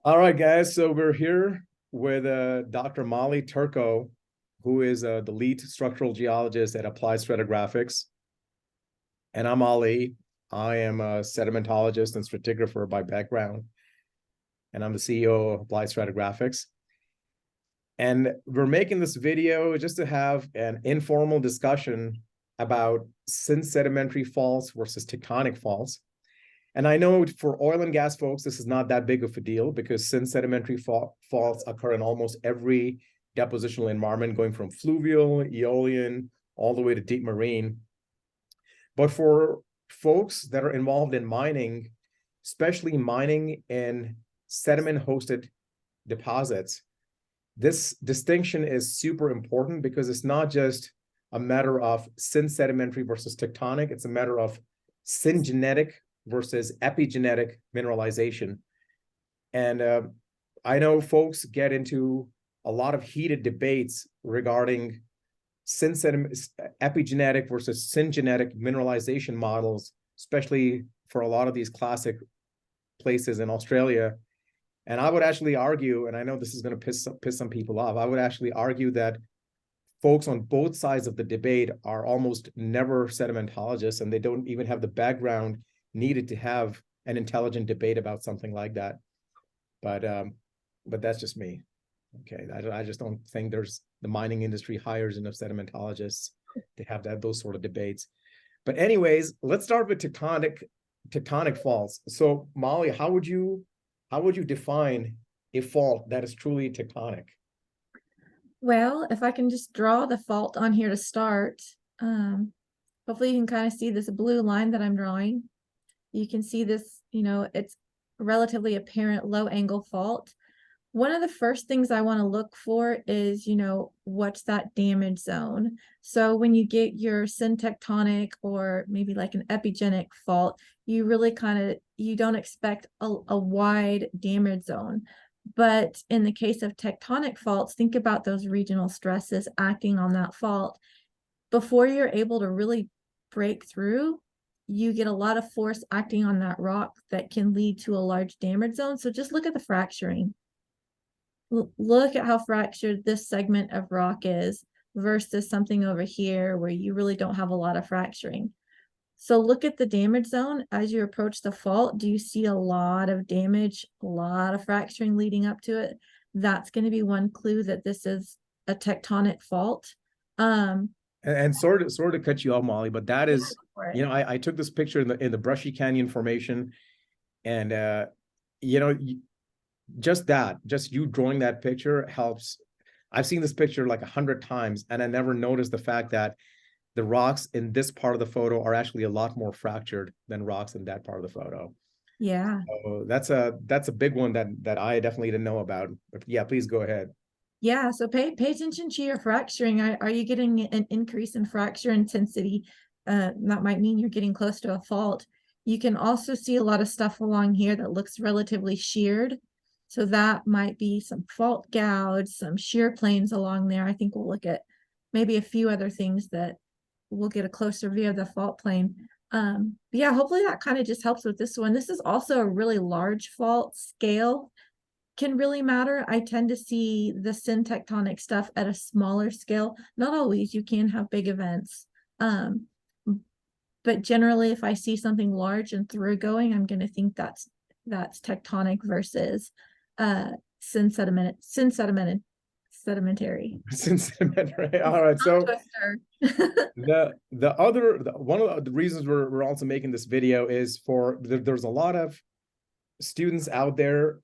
All right, guys. So we're here with Dr. Molly Turco, who is the lead structural geologist at Applied Stratigraphics. And I'm Ali. I am a sedimentologist and stratigrapher by background, and I'm the CEO of Applied Stratigraphics. And we're making this video just to have an informal discussion about Synsedimentary faults versus tectonic faults. And I know for oil and gas folks, this is not that big of a deal because Synsedimentary faults occur in almost every depositional environment, going from fluvial, aeolian, all the way to deep marine. But for folks that are involved in mining, especially mining in sediment-hosted deposits, this distinction is super important because it's not just a matter of synsedimentary versus tectonic, it's a matter of syngenetic versus epigenetic mineralization. And I know folks get into a lot of heated debates regarding epigenetic versus syngenetic mineralization models, especially for a lot of these classic places in Australia. And I would actually argue, and I know this is going to piss some people off, I would actually argue that folks on both sides of the debate are almost never sedimentologists, and they don't even have the background needed to have an intelligent debate about something like that. But that's just me. Okay, I just don't think there's the mining industry hires enough sedimentologists to have those sort of debates. But anyways, let's start with tectonic faults. So Molly, how would you define a fault that is truly tectonic? Well, if I can just draw the fault on here to start, hopefully you can kind of see this blue line that I'm drawing. You can see this, it's a relatively apparent low angle fault. One of the first things I want to look for is, what's that damage zone? So when you get your syntectonic or maybe like an epigenetic fault, you really you don't expect a wide damage zone. But in the case of tectonic faults, think about those regional stresses acting on that fault. Before you're able to really break through, you get a lot of force acting on that rock that can lead to a large damage zone. So just look at the fracturing. Look at how fractured this segment of rock is versus something over here where you really don't have a lot of fracturing. So look at the damage zone as you approach the fault. Do you see a lot of damage, a lot of fracturing leading up to it? That's going to be one clue that this is a tectonic fault. And sort of cut you off, Molly, but that is, I took this picture in the Brushy Canyon Formation, and just you drawing that picture helps. I've seen this picture like 100 times, and I never noticed the fact that the rocks in this part of the photo are actually a lot more fractured than rocks in that part of the photo. Yeah. So that's a big one that I definitely didn't know about. But yeah, please go ahead. Yeah, so pay attention to your fracturing. Are you getting an increase in fracture intensity? That might mean you're getting close to a fault. You can also see a lot of stuff along here that looks relatively sheared. So that might be some fault gouge, some shear planes along there. I think we'll look at maybe a few other things that we'll get a closer view of the fault plane. Yeah, hopefully that kind of just helps with this one. This is also a really large fault. Scale can really matter. I tend to see the syntectonic stuff at a smaller scale. Not always, you can have big events. But generally, if I see something large and thoroughgoing, I'm going to think that's tectonic versus sedimentary. Sedimentary. All right. So one of the reasons we're also making this video is there's a lot of students out there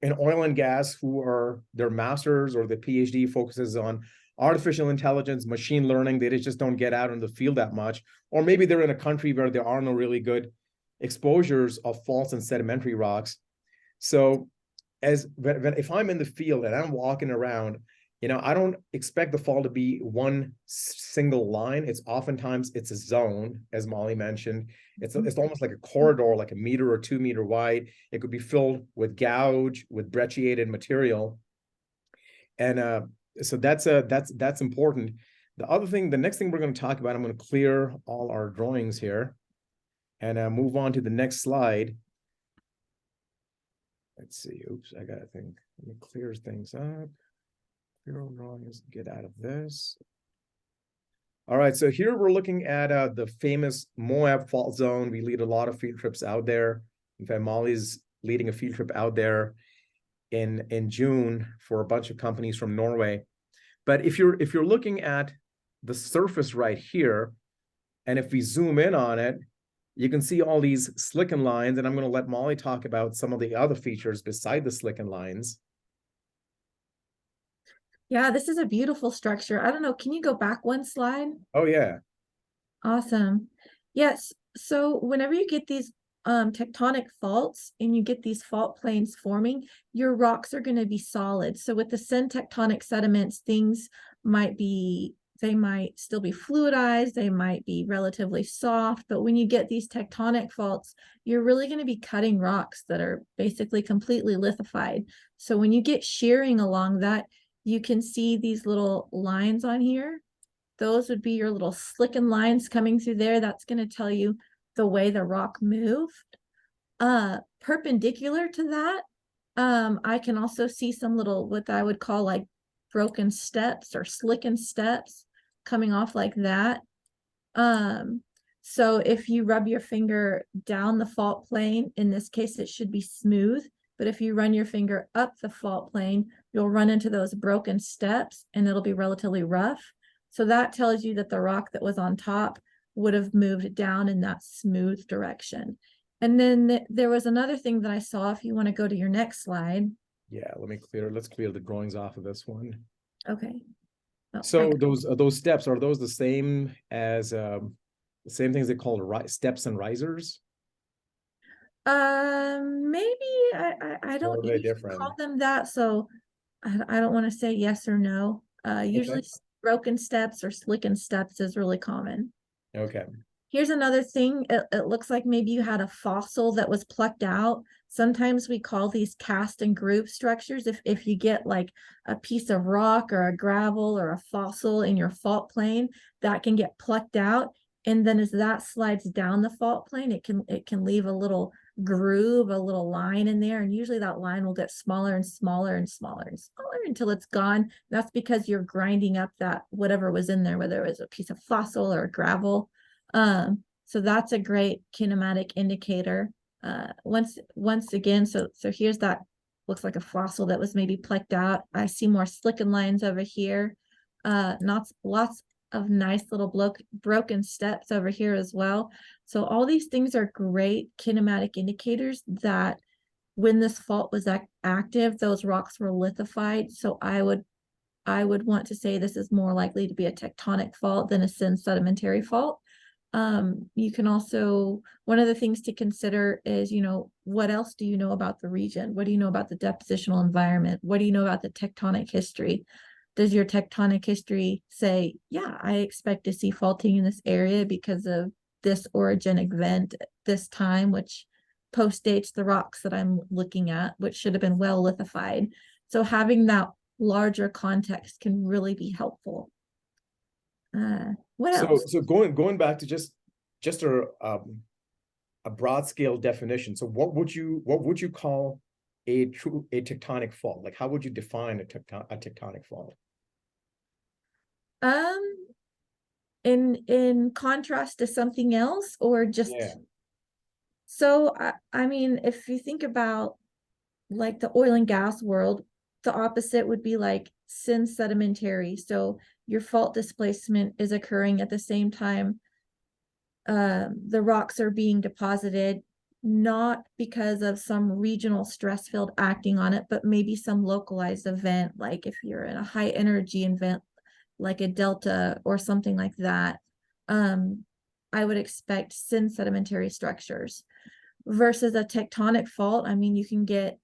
in oil and gas who are their masters or the PhD focuses on artificial intelligence, machine learning. They just don't get out in the field that much, or maybe they're in a country where there are no really good exposures of faults and sedimentary rocks. So if I'm in the field and I'm walking around, I don't expect the fault to be one single line. It's oftentimes a zone, as Molly mentioned. It's almost like a corridor, like a meter or 2 meter wide. It could be filled with gouge, with brecciated material, and so that's important. The next thing we're going to talk about, I'm going to clear all our drawings here, and move on to the next slide. let's see. Oops, I gotta think. Let me clear things up. Clear all drawings, get out of this. All right, so here we're looking at the famous Moab Fault Zone. We lead a lot of field trips out there. In fact, Molly's leading a field trip out there in June for a bunch of companies from Norway. But if you're looking at the surface right here, and if we zoom in on it, you can see all these slicken lines, and I'm going to let Molly talk about some of the other features beside the slicken lines. Yeah, this is a beautiful structure. I don't know, can you go back one slide? Oh yeah. Awesome. Yes. So whenever you get these tectonic faults and you get these fault planes forming, your rocks are going to be solid. So with the syntectonic sediments, things might be, they might still be fluidized, they might be relatively soft, but when you get these tectonic faults, you're really going to be cutting rocks that are basically completely lithified. So when you get shearing along that, you can see these little lines on here. Those would be your little slicken lines coming through there. That's going to tell you the way the rock moved. Perpendicular to that, I can also see some little, what I would call like broken steps or slicken steps coming off like that. So if you rub your finger down the fault plane, in this case, it should be smooth. But if you run your finger up the fault plane, you'll run into those broken steps and it'll be relatively rough. So that tells you that the rock that was on top would have moved down in that smooth direction. And then there was another thing that I saw, if you want to go to your next slide. Yeah, let's clear the drawings off of this one. Okay. Oh, So those steps, are those the same as the same things they call steps and risers? maybe I Or don't are they usually different? call them that, so I don't want to say yes or no. Usually Okay. broken steps or slicken steps is really common. Okay. Here's another thing. It looks like maybe you had a fossil that was plucked out. Sometimes we call these cast and groove structures. If you get like a piece of rock or a gravel or a fossil in your fault plane, that can get plucked out. And then as that slides down the fault plane, it can leave a little groove, a little line in there. And usually that line will get smaller and smaller and smaller and smaller until it's gone. That's because you're grinding up that whatever was in there, whether it was a piece of fossil or gravel. So that's a great kinematic indicator. Once again, so here's that, looks like a fossil that was maybe plucked out. I see more slicken lines over here. Not lots of nice little broken steps over here as well. So all these things are great kinematic indicators that when this fault was active, those rocks were lithified. So I would want to say this is more likely to be a tectonic fault than a sedimentary fault. You can also, one of the things to consider is, what else do you know about the region? What do you know about the depositional environment? What do you know about the tectonic history? Does your tectonic history say, yeah, I expect to see faulting in this area because of this orogenic vent at this time, which postdates the rocks that I'm looking at, which should have been well lithified. So having that larger context can really be helpful. What else? So going back to just a broad scale definition. So what would you call a tectonic fault? Like how would you define a tectonic fault? In contrast to something else, or just Yeah. so I mean, if you think about like the oil and gas world, the opposite would be like sedimentary. So your fault displacement is occurring at the same time the rocks are being deposited, not because of some regional stress field acting on it, but maybe some localized event, like if you're in a high energy event, like a delta or something like that. I would expect sedimentary structures versus a tectonic fault. I mean, you can get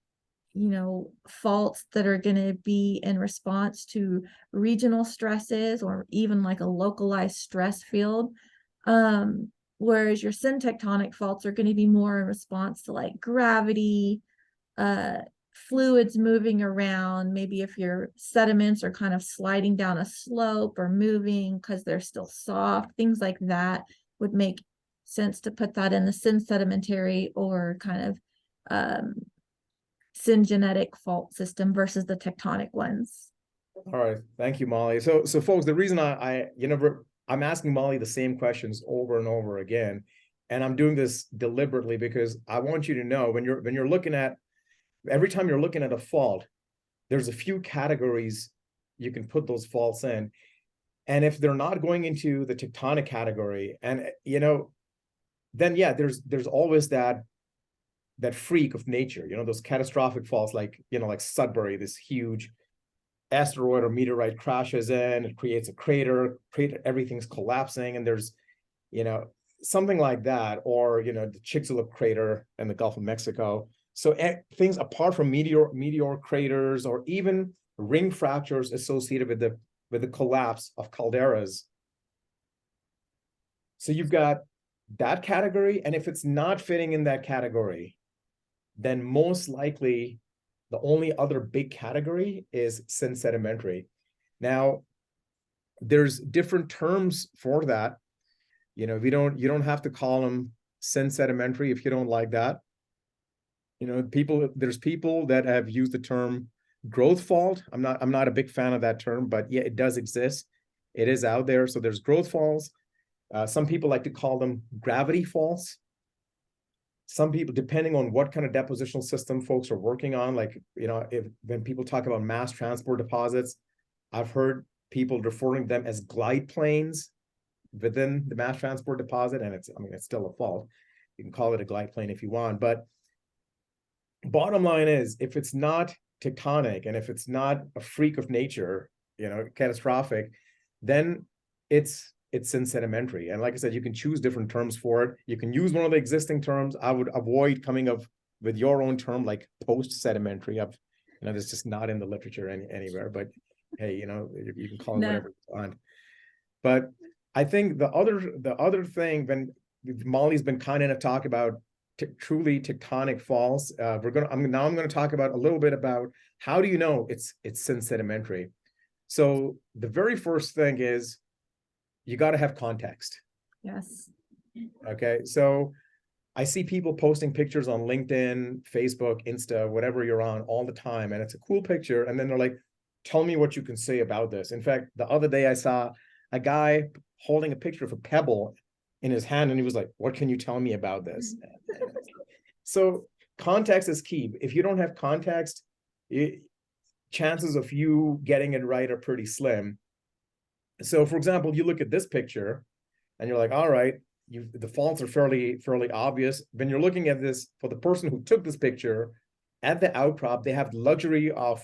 faults that are going to be in response to regional stresses or even like a localized stress field. Whereas your syntectonic faults are going to be more in response to like gravity, fluids moving around. Maybe if your sediments are kind of sliding down a slope or moving because they're still soft, things like that would make sense to put that in the synsedimentary or kind of syngenetic fault system versus the tectonic ones. All right, thank you, Molly. So folks, the reason I'm asking Molly the same questions over and over again, and I'm doing this deliberately because I want you to know when you're looking at, every time you're looking at a fault, there's a few categories you can put those faults in. And if they're not going into the tectonic category, and then yeah, there's always that freak of nature, those catastrophic faults, like like Sudbury, this huge asteroid or meteorite crashes in, it creates a crater, everything's collapsing, and there's something like that, or the Chicxulub crater in the Gulf of Mexico. So things apart from meteor craters, or even ring fractures associated with the collapse of calderas. So you've got that category, and if it's not fitting in that category, then most likely the only other big category is synsedimentary. Now, there's different terms for that. You don't have to call them synsedimentary if you don't like that. There's people that have used the term growth fault. I'm not a big fan of that term, but yeah, it does exist. It is out there. So there's growth faults. Some people like to call them gravity faults. Some people, depending on what kind of depositional system folks are working on, like, when people talk about mass transport deposits, I've heard people referring them as glide planes within the mass transport deposit. And it's still a fault. You can call it a glide plane if you want. But bottom line is, if it's not tectonic and if it's not a freak of nature, catastrophic, then it's synsedimentary. And like I said, you can choose different terms for it. You can use one of the existing terms. I would avoid coming up with your own term, like post-sedimentary. That's just not in the literature anywhere, but hey, you can call it whatever you want. But I think the other thing, when Molly's been kind enough to talk about truly tectonic faults, I'm going to talk about a little bit about how do you know it's synsedimentary. So the very first thing is, you got to have context. Yes. Okay. So I see people posting pictures on LinkedIn, Facebook, Insta, whatever you're on, all the time. And it's a cool picture. And then they're like, tell me what you can say about this. In fact, the other day I saw a guy holding a picture of a pebble in his hand, and he was like, what can you tell me about this? So context is key. If you don't have context, chances of you getting it right are pretty slim. So, for example, you look at this picture and you're like, all right, the faults are fairly obvious. When you're looking at this, for the person who took this picture at the outcrop, they have the luxury of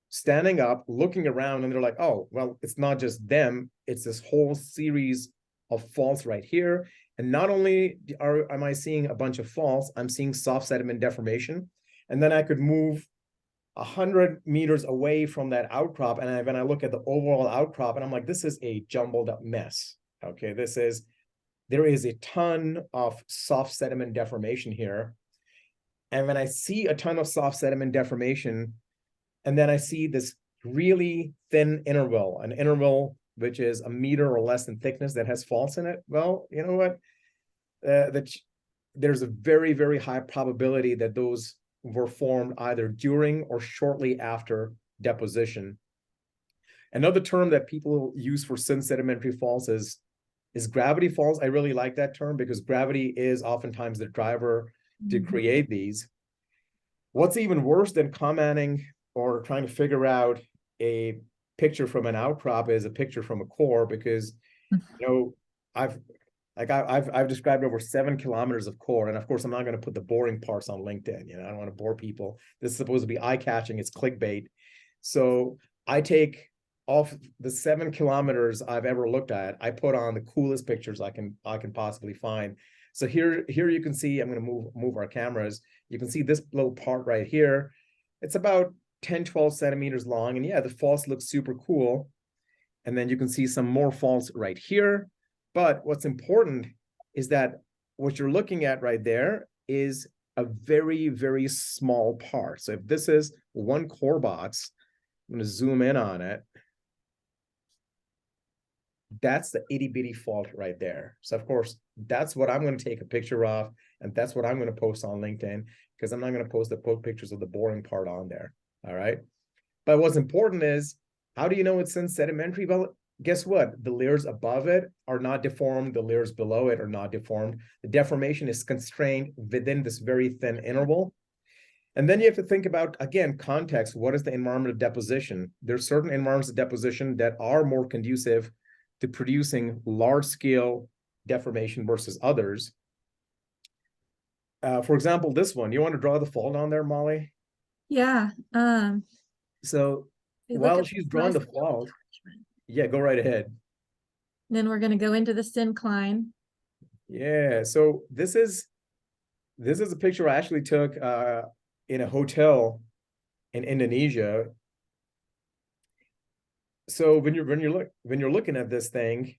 standing up, looking around, and they're like, oh, well, it's not just them. It's this whole series of faults right here. And not only am I seeing a bunch of faults, I'm seeing soft sediment deformation. And then I could move 100 meters away from that outcrop, and when I look at the overall outcrop, and I'm like, this is a jumbled up mess. Okay, there is a ton of soft sediment deformation here. And when I see a ton of soft sediment deformation, and then I see this really thin interval, an interval which is a meter or less in thickness that has faults in it, well, you know what? There's a very, very high probability that those were formed either during or shortly after deposition. Another term that people use for synsedimentary faults is gravity faults. I really like that term because gravity is oftentimes the driver to create these. What's even worse than commenting or trying to figure out a picture from an outcrop is a picture from a core, because I've described over 7 kilometers of core, and of course I'm not going to put the boring parts on LinkedIn. I don't want to bore people. This is supposed to be eye-catching. It's clickbait. So I take off the 7 kilometers I've ever looked at, I put on the coolest pictures I can possibly find. So here you can see, I'm going to move our cameras. You can see this little part right here. It's about 10-12 centimeters long, and yeah, the faults look super cool. And then you can see some more faults right here. But what's important is that what you're looking at right there is a very, very small part. So if this is one core box, I'm going to zoom in on it. That's the itty bitty fault right there. So of course, that's what I'm going to take a picture of, and that's what I'm going to post on LinkedIn, because I'm not going to post pictures of the boring part on there. All right. But what's important is, how do you know it's sedimentary? Well, guess what? The layers above it are not deformed. The layers below it are not deformed. The deformation is constrained within this very thin interval. And then you have to think about, again, context. What is the environment of deposition? There's certain environments of deposition that are more conducive to producing large-scale deformation versus others. For example, this one, you want to draw the fault on there, Molly? Yeah. So We look while at she's the drawing the size of fault, attachment. yeah, go right ahead. Then we're going to go into the syncline. Yeah, so this is a picture I actually took in a hotel in Indonesia. So when you're looking at this thing,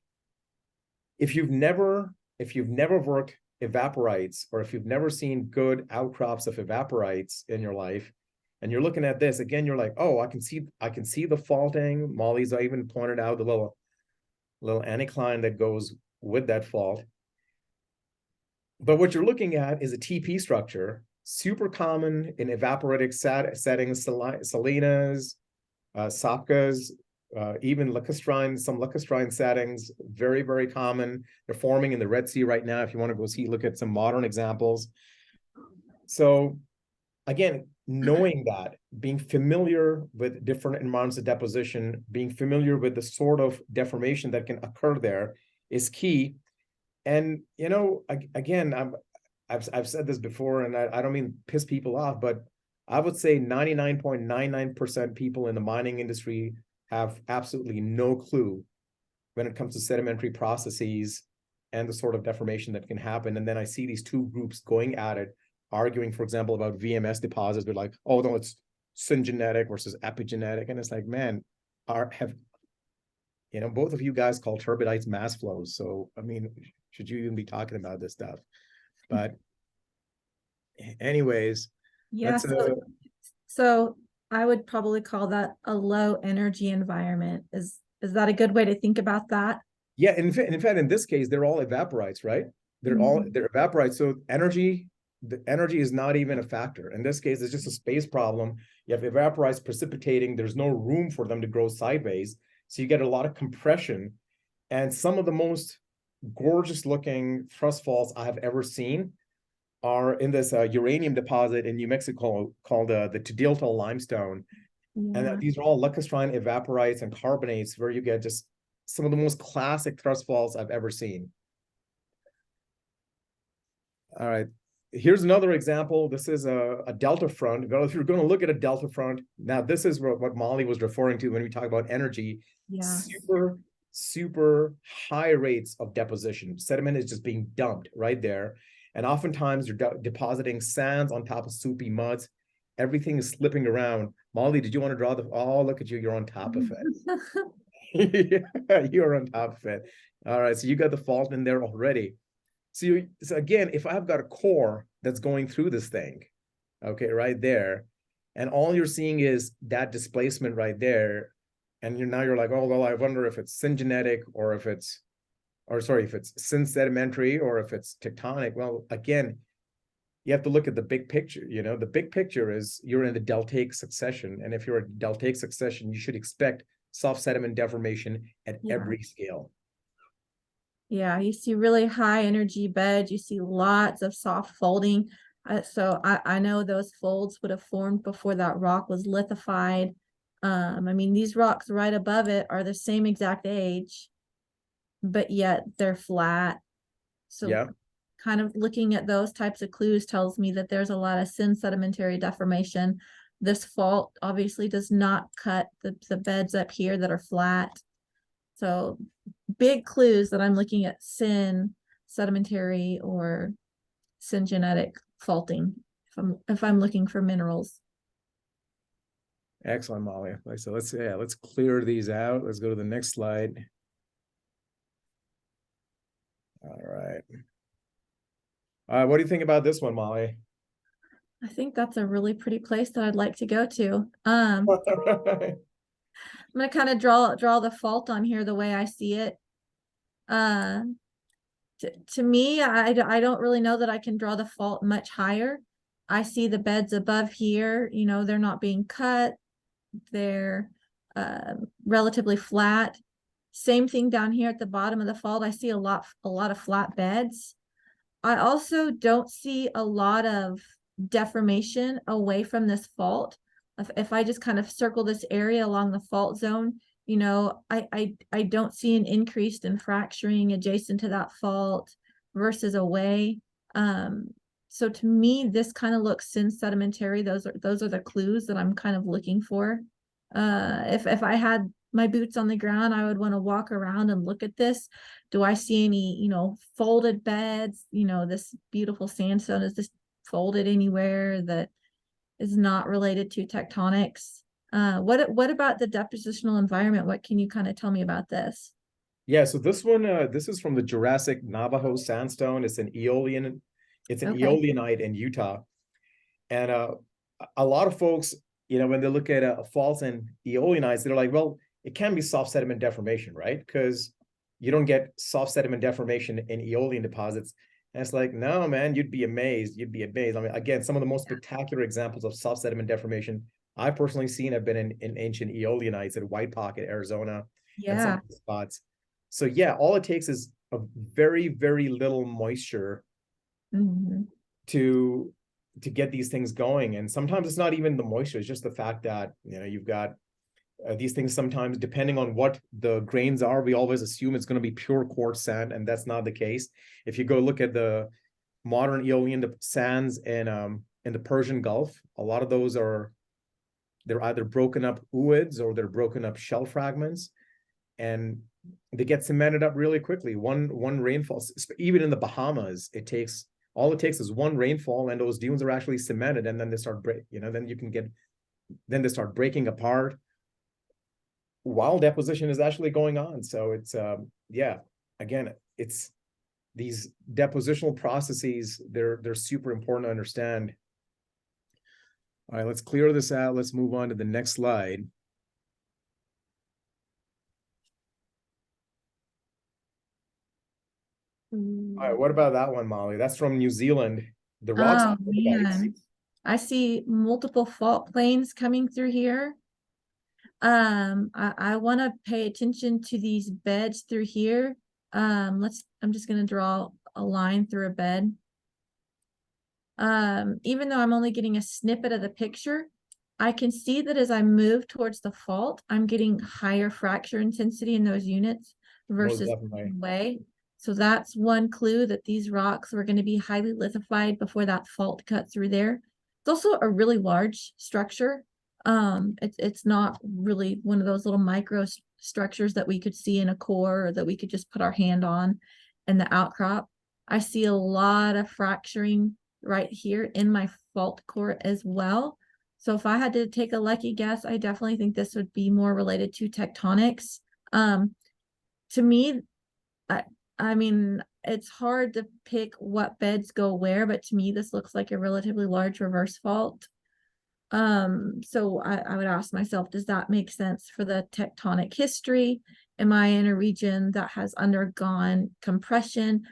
if you've never worked evaporites, or if you've never seen good outcrops of evaporites in your life, and you're looking at this again, you're like, oh, I can see the faulting. Molly's even pointed out the little anticline that goes with that fault. But what you're looking at is a TP structure, super common in evaporitic settings, salinas, sapkas, even some lacustrine settings, very, very common. They're forming in the Red Sea right now. If you want to go look at some modern examples. So again, knowing that, being familiar with different environments of deposition, being familiar with the sort of deformation that can occur there is key. And, again, I've said this before, and I don't mean to piss people off, but I would say 99.99% people in the mining industry have absolutely no clue when it comes to sedimentary processes and the sort of deformation that can happen. And then I see these two groups going at it, arguing, for example, about VMS deposits. They're like, oh, no, it's syngenetic versus epigenetic. And it's like, man, both of you guys call turbidites mass flows. So, I mean, should you even be talking about this stuff? But anyways, Yeah. So I would probably call that a low energy environment. Is that a good way to think about that? Yeah, in fact, in this case, they're all evaporites, right? They're evaporites. So the energy is not even a factor. In this case, it's just a space problem. You have evaporites precipitating. There's no room for them to grow sideways. So you get a lot of compression. And some of the most gorgeous looking thrust faults I have ever seen are in this uranium deposit in New Mexico called the Tudiltal limestone. And these are all lacustrine evaporites and carbonates, where you get just some of the most classic thrust faults I've ever seen. All right, here's another example. This is a delta front. If you're going to look at a delta front, now this is what Molly was referring to when we talk about energy. Yeah. Super high rates of deposition. Sediment is just being dumped right there. And oftentimes you're depositing sands on top of soupy muds. Everything is slipping around. Molly, did you want to draw oh, look at you. You're on top of it. Yeah, you're on top of it. All right, so you got the fault in there already. So again, if I've got a core that's going through this thing, okay, right there, and all you're seeing is that displacement right there, and you're like, oh, well, I wonder if it's syngenetic or if it's synsedimentary or if it's tectonic. Well, again, you have to look at the big picture. The big picture is you're in the deltaic succession, and if you're a deltaic succession, you should expect soft sediment deformation at every scale. Yeah, you see really high energy beds. You see lots of soft folding. So I know those folds would have formed before that rock was lithified. I mean, these rocks right above it are the same exact age, but yet they're flat. So yeah, kind of looking at those types of clues tells me that there's a lot of sedimentary deformation. This fault obviously does not cut the beds up here that are flat. So big clues that I'm looking at sedimentary or syngenetic faulting if I'm looking for minerals. excellent, Molly. So let's clear these out. Let's go to the next slide. All right. What do you think about this one, Molly? I think that's a really pretty place that I'd like to go to. I'm gonna kind of draw the fault on here the way I see it. To me, I don't really know that I can draw the fault much higher. I see the beds above here, you know, they're not being cut. They're relatively flat. Same thing down here at the bottom of the fault. I see a lot of flat beds. I also don't see a lot of deformation away from this fault. If I just kind of circle this area along the fault zone, you know, I don't see an increase in fracturing adjacent to that fault versus away. So to me, this kind of looks sedimentary. Those are the clues that I'm kind of looking for. If I had my boots on the ground, I would want to walk around and look at this. Do I see any, you know, folded beds? You know, this beautiful sandstone, is this folded anywhere that is not related to tectonics? What about the depositional environment? What can you kind of tell me about this? Yeah, so this one, this is from the Jurassic Navajo Sandstone. It's an Okay. eolinite in Utah. And a lot of folks, you know, when they look at faults and eolinites, they're like, well, it can be soft sediment deformation, right? Because you don't get soft sediment deformation in eolian deposits. And it's like, no, man, you'd be amazed. You'd be amazed. I mean, again, some of the most spectacular examples of soft sediment deformation I've personally seen have been in ancient eolianites at White Pocket, Arizona, and some Yeah. of the spots. So yeah, all it takes is a very, very little moisture Mhm. to get these things going. And sometimes it's not even the moisture, it's just the fact that, you know, you've got these things. Sometimes, depending on what the grains are, we always assume it's going to be pure quartz sand, and that's not the case. If you go look at the modern Aeolian sands in the Persian Gulf, a lot of those they're either broken up ooids or they're broken up shell fragments, and they get cemented up really quickly. One rainfall, even in the Bahamas, it takes is one rainfall, and those dunes are actually cemented, and then they start then they start breaking apart while deposition is actually going on. So it's yeah, again, it's these depositional processes, they're super important to understand. All right, let's clear this out. Let's move on to the next slide. All right, what about that one, Molly? That's from New Zealand. The rocks are Oh turbidites. man. I see multiple fault planes coming through here. I want to pay attention to these beds through here. I'm just gonna draw a line through a bed. Even though I'm only getting a snippet of the picture, I can see that as I move towards the fault, I'm getting higher fracture intensity in those units Most versus definitely. way. So that's one clue that these rocks were going to be highly lithified before that fault cut through there. It's also a really large structure. It's not really one of those little micro structures that we could see in a core or that we could just put our hand on in the outcrop. I see a lot of fracturing right here in my fault core as well. So if I had to take a lucky guess, I definitely think this would be more related to tectonics. To me, I, I mean, it's hard to pick what beds go where, but to me, this looks like a relatively large reverse fault. So I would ask myself, does that make sense for the tectonic history? Am I in a region that has undergone compression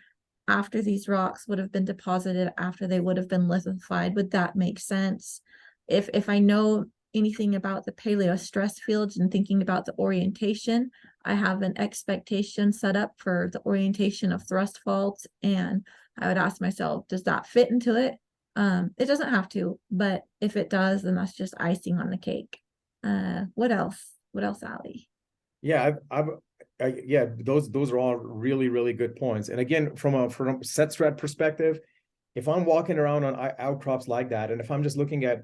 after these rocks would have been deposited, after they would have been lithified? Would that make sense? If I know anything about the paleo stress fields and thinking about the orientation, I have an expectation set up for the orientation of thrust faults, and I would ask myself, does that fit into it? It doesn't have to, but if it does, then that's just icing on the cake. What else? What else, Allie? Yeah, yeah, those are all really, really good points. And again, from a set thread perspective, if I'm walking around on outcrops like that, and if I'm just looking at,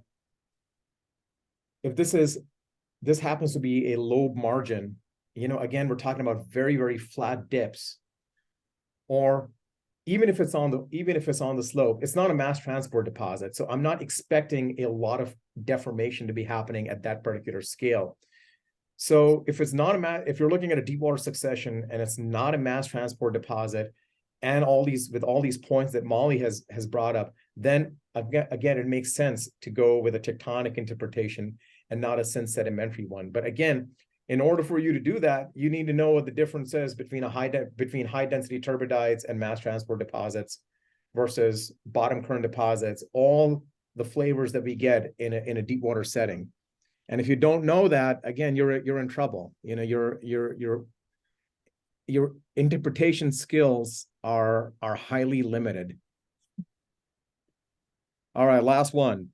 if this happens to be a lobe margin, you know, again, we're talking about very, very flat dips, or even if it's on the slope, it's not a mass transport deposit. So I'm not expecting a lot of deformation to be happening at that particular scale. So if it's not if you're looking at a deep water succession and it's not a mass transport deposit, and all these points that Molly has brought up, then again, it makes sense to go with a tectonic interpretation and not a sedimentary one. But again, in order for you to do that, you need to know what the difference is between high density turbidites and mass transport deposits versus bottom current deposits. All the flavors that we get in a deep water setting. And if you don't know that, again, you're in trouble. You know, your interpretation skills are highly limited. All right, last one.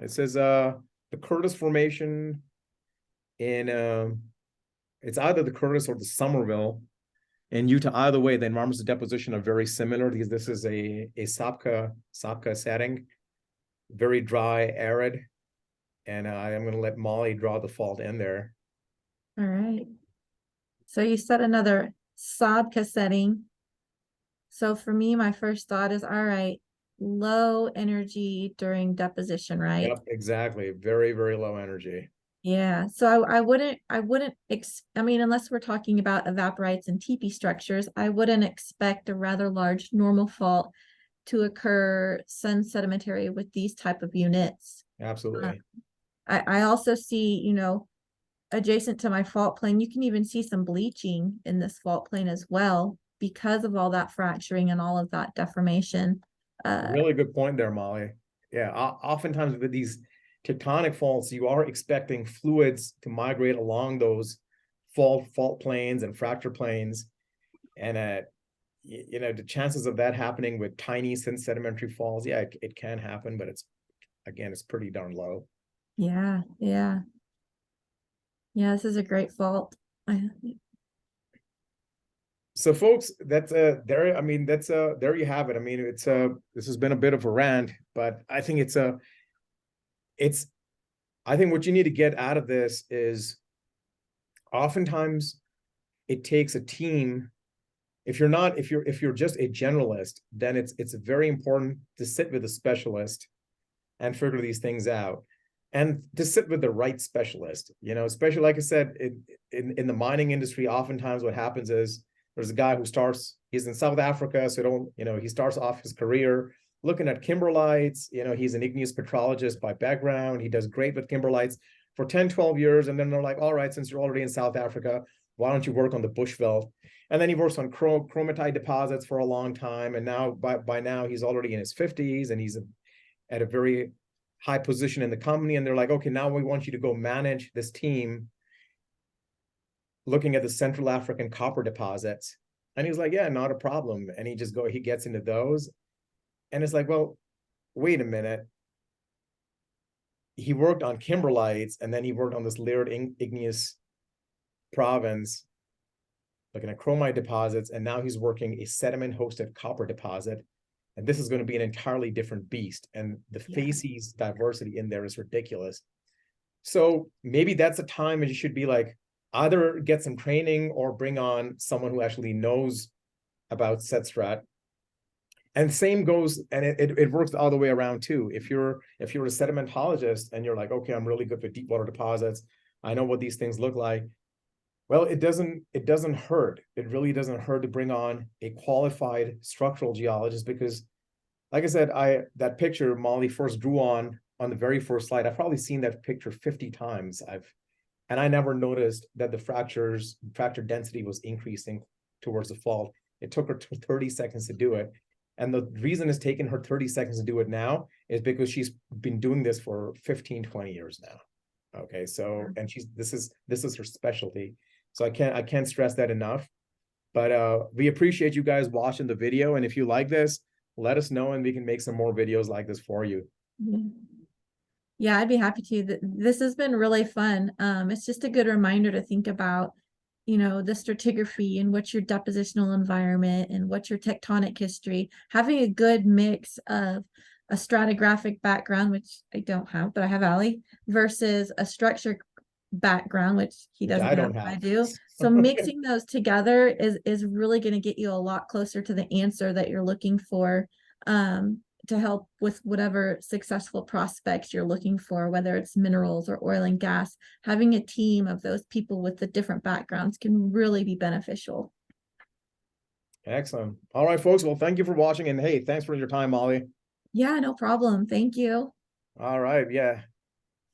It says the Curtis Formation in it's either the Curtis or the Somerville in Utah. Either way, the environments of deposition are very similar because this is a Sapka setting, very dry, arid. And I am going to let Molly draw the fault in there. All right. So you set another Sabka setting. So for me, my first thought is, all right, low energy during deposition, right? Yep, exactly. Very, very low energy. Yeah. So I wouldn't, I mean, unless we're talking about evaporites and teepee structures, I wouldn't expect a rather large normal fault to occur sedimentary with these type of units. Absolutely. I also see, you know, adjacent to my fault plane, you can even see some bleaching in this fault plane as well because of all that fracturing and all of that deformation. Really good point there, Molly. Yeah, oftentimes with these tectonic faults, you are expecting fluids to migrate along those fault planes and fracture planes. And you know, the chances of that happening with tiny sedimentary falls, yeah, it can happen, but it's pretty darn low. Yeah, yeah. Yeah, this is a great fault. So folks, that's there. I mean, that's there you have it. I mean, it's this has been a bit of a rant, but I think I think what you need to get out of this is oftentimes it takes a team. If you're just a generalist, then it's very important to sit with a specialist and figure these things out, and to sit with the right specialist. You know, especially like I said, in the mining industry, oftentimes what happens is there's a guy who he's in South Africa, so he starts off his career looking at kimberlites. You know, he's an igneous petrologist by background. He does great with kimberlites for 10, 12 years. And then they're like, all right, since you're already in South Africa, why don't you work on the Bushveld? And then he works on chromatite deposits for a long time. And now by now he's already in his 50s and he's at a very high position in the company. And they're like, okay, now we want you to go manage this team looking at the Central African copper deposits. And he's like, yeah, not a problem. And he gets into those. And it's like, well, wait a minute. He worked on kimberlites and then he worked on this layered igneous province, looking at chromite deposits. And now he's working a sediment-hosted copper deposit. And this is going to be an entirely different beast. And the facies diversity in there is ridiculous. So maybe that's a time when you should be like, either get some training or bring on someone who actually knows about SEDSTRAT. And same goes, and it works all the way around too. If you're a sedimentologist and you're like, okay, I'm really good with deep water deposits, I know what these things look like. Well, it doesn't hurt. It really doesn't hurt to bring on a qualified structural geologist, because like I said, that picture Molly first drew on the very first slide, I've probably seen that picture 50 times. And I never noticed that the fracture density was increasing towards the fault. It took her 30 seconds to do it. And the reason it's taken her 30 seconds to do it now is because she's been doing this for 15, 20 years now. Okay, so, and this is her specialty. So I can't stress that enough. But we appreciate you guys watching the video. And if you like this, let us know and we can make some more videos like this for you. Yeah, I'd be happy to. This has been really fun. It's just a good reminder to think about, you know, the stratigraphy and what's your depositional environment and what's your tectonic history. Having a good mix of a stratigraphic background, which I don't have, but I have Ali, versus a structure background, which he doesn't I don't have, have. I do. So mixing those together is really going to get you a lot closer to the answer that you're looking for, to help with whatever successful prospects you're looking for, whether it's minerals or oil and gas. Having a team of those people with the different backgrounds can really be beneficial. Excellent. All right, folks. Well, thank you for watching. And hey, thanks for your time, Molly. Yeah, no problem. Thank you. All right. Yeah.